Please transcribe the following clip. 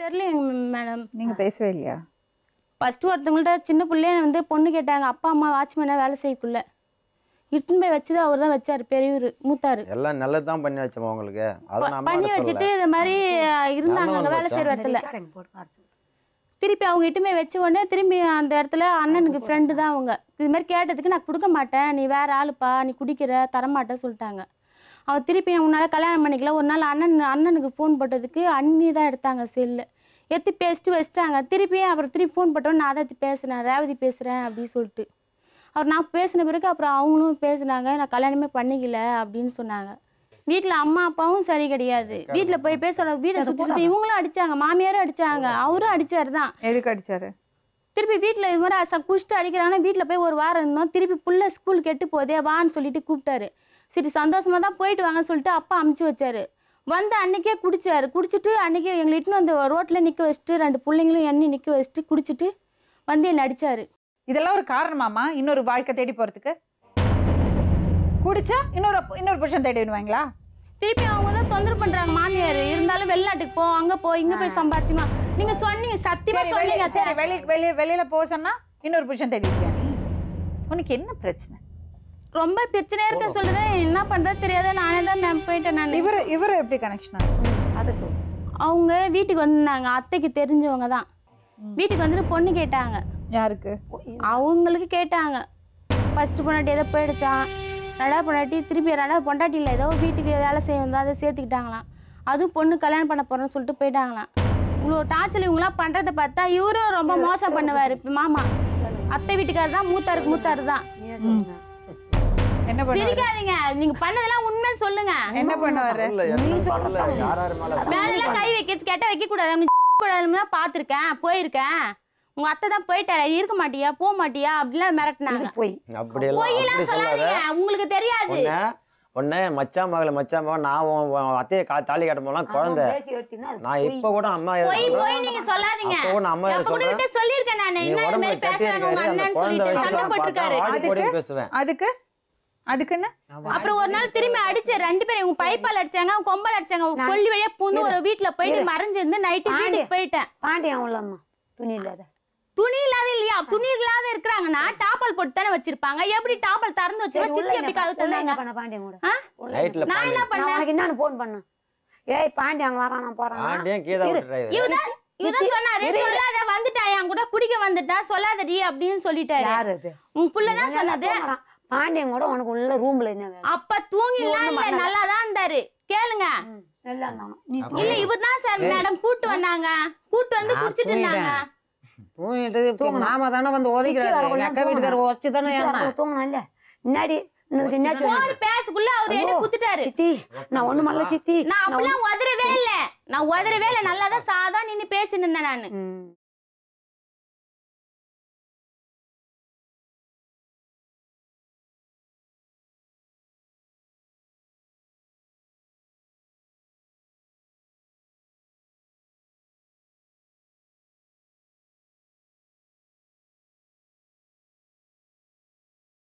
தெரியலைங்க மேடம். நீங்க பேசவே இல்லையா? ஃபர்ஸ்ட் ஒருத்தவங்கள்ட்ட சின்ன பிள்ளைய வந்து பொண்ணு கேட்டாங்க. அப்பா அம்மா வாட்ச்மேனா வேலை செய்யக்குள்ள இட்டுன்னு போய் வச்சது அவர் தான் வச்சாரு, பெரியவர் மூத்தாரு. எல்லாம் நல்லது தான் பண்ணி வச்சோம் உங்களுக்கு. அதை நான் பண்ணி வச்சுட்டு இது மாதிரி இருந்தாங்க அங்கே வேலை செய்கிற இடத்துல. திருப்பி அவங்க இட்டுமே வச்ச உடனே திரும்பி அந்த இடத்துல அண்ணனுக்கு ஃப்ரெண்டு தான் அவங்க. இது மாதிரி கேட்டதுக்கு நான் கொடுக்க மாட்டேன், நீ வேற ஆளுப்பா, நீ குடிக்கிற தரமாட்டேன்னு சொல்லிட்டாங்க. அவள் திருப்பி உன்னால் கல்யாணம் பண்ணிக்கல. ஒரு நாள் அண்ணனுக்கு ஃபோன் போட்டதுக்கு அண்ணி தான் எடுத்தாங்க செல்லு, எடுத்து பேசிட்டு வச்சிட்டாங்க. அப்புறம் திருப்பி ஃபோன் போட்டோன்னு நான் தான் பேசுகிறேன், ரேவதி பேசுகிறேன் அப்படின்னு சொல்லிட்டு நான் பேசின பிறகு அப்புறம் அவங்களும் பேசினாங்க, நான் கல்யாணமே பண்ணிக்கல அப்படின்னு சொன்னாங்க. வீட்டில் அம்மா அப்பாவும் சரி கிடையாது. வீட்டில் போய் பேச வீட்டை சுற்றி இவங்களும் அடித்தாங்க, மாமியாரும் அடித்தாங்க, அவரும் அடித்தார் தான். எதுக்கு அடித்தாரு? திருப்பி வீட்டில் இது மாதிரி குடிச்சிட்டு அடிக்கிறாங்கன்னா வீட்டில் போய் ஒரு வாரம் இருந்தோம். திருப்பி புள்ள ஸ்கூல் கெட்டு போதே வான்னு சொல்லிட்டு கூப்பிட்டாரு. சரி சந்தோஷமாக தான் போயிட்டு வாங்கன்னு சொல்லிட்டு அப்பா அமுச்சு வச்சாரு. வந்து அன்றைக்கே குடித்தாரு. குடிச்சிட்டு அன்றைக்கே எங்களை இட்டுன்னு அந்த ரோட்டில் நிற்க வச்சுட்டு 2 பிள்ளைங்களும் எண்ணி நிற்க வச்சுட்டு குடிச்சிட்டு வந்து என்னை அடித்தார். இதெல்லாம் ஒரு காரணமாமா இன்னொரு வாழ்க்கை தேடி போகிறதுக்கு? குடிச்சா இன்னொரு புருஷன் தேடி விடுவாங்களா? திருப்பி அவங்க தான் தொந்தரவு பண்றாங்க மாமியார். இருந்தாலும் வெளிநாட்டுக்கு போ, அங்க போ, இங்க போய் சம்பாதிச்சுமா. நீங்க சொன்னீங்க, சத்தியமா சொன்னீங்க. சரி வெளியில போக சொன்னா இன்னொரு புருஷன் தேடிட்டியா நீ? உனக்கு என்ன பிரச்சனை? ரொம்ப பிரச்சனையா இருக்க சொல்லுது. என்ன பண்றது தெரியாத நானே தான் மேம் போயிட்டேன். நான் இவரு எப்படி கனெக்ஷன் ஆச்சு அதை சொல்லு. அவங்க வீட்டுக்கு வந்தாங்க, அத்தைக்கு தெரிஞ்சவங்க தான். வீட்டுக்கு வந்துட்டு பொண்ணு கேட்டாங்க. யாருக்கு? அவங்களுக்கு கேட்டாங்க. ஃபர்ஸ்ட் பொண்டாட்டி ஏதோ போயிடுச்சான், 2வது பொண்டாட்டி திருப்பி 2வது பொண்டாட்டி இல்லை, ஏதோ வீட்டுக்கு வேலை செய்ய வந்தால் அதை சேர்த்துக்கிட்டாங்களாம். அதுவும் பொண்ணு கல்யாணம் பண்ண போகிறோன்னு சொல்லிட்டு போயிட்டாங்களாம். இவ்வளோ டார்ச்சர் இவங்களாம் பண்ணுறதை பார்த்தா இவரும் ரொம்ப மோசம் பண்ணுவார். மாமா அத்தை வீட்டுக்காரர் தான், மூத்தாரு தான். என்ன பண்ணுவாரு? சிரிக்காதீங்க, நீங்க பண்ணதெல்லாம் உண்மை சொல்லுங்க. என்ன பண்ணுவாரு? மேலாம் கை வைக்கிறது கெட்ட வைக்க கூடாது. பார்த்துருக்கேன், போயிருக்கேன். உங்க அத்தை தான் போயிட்டாரு, இருக்க மாட்டியா, போக மாட்டியா அப்படிலாம் மிரட்டினாங்க. பொய்யெல்லாம் சொல்லாதீங்க, உங்களுக்கு தெரியாது. உடனே மச்சான் மகளை நான் அத்தையை தாலி கட்ட போலாம் குழந்தை. நான் இப்ப கூட அம்மா நீங்க சொல்லாதீங்க. சொல்லிருக்கேன் நான் பேசுவேன். அதுக்குன்னு அப்புறம் ஒரு நாள் திரும்பி அடிச்சு 2 பேரும் இவங்க பைப்பால் அடிச்சாங்க, கொம்பல் அடிச்சாங்க. கொல்லி வழியா பூந்து ஒரு வீட்டுல போயிட்டு மறைஞ்சிருந்து நைட்டு வீட்டுக்கு போயிட்டேன். துணி இல்லாத இல்லையா? துணி இல்லாத இருக்கிறாங்கன்னா டாப்பல் போட்டு தானே வச்சிருப்பாங்க. எப்படி டாப்பல் திறந்து வச்சிருக்கா? சித்தி எப்படி கதை சொன்னாங்க? நான் என்ன பண்ணேன்? போன் பண்ணேன். ஏய் பாண்டி அங்க வரான், நான் போறேன். இவதான் சொன்னாரு, சொல்லாத வந்துட்டான், என் கூட குடிக்க வந்துட்டா, சொல்லாதடி அப்படின்னு சொல்லிட்டாரு. யாரு அது? உங்க புள்ளதான் சொன்னது. பாண்டியன் கூட உனக்கு உள்ள ரூம்ல என்ன வேலை? அப்ப தூங்கிலாம் இல்ல, நல்லாதான் இருந்தாரு. கேளுங்க. இல்ல இவர்தான் சார் மேடம் கூட்டு வந்தாங்க. கூட்டு வந்து குடிச்சிட்டு இருந்தாங்க. மாமா தானே வந்து ஒதுக்கிறாரு. அக்கா வீட்டுக்காரர் வச்சு தானே தூங்கணும் இல்ல. முன்னாடி பேசுக்குள்ள அவரு என்ன குத்துட்டாரு. சித்தி நான் ஒண்ணு மல்ல சித்தி. நான் அப்படிலாம் உதறவே இல்ல, நல்லாதான் சாதா நின்னு பேசிட்டு இருந்தேன் நானு.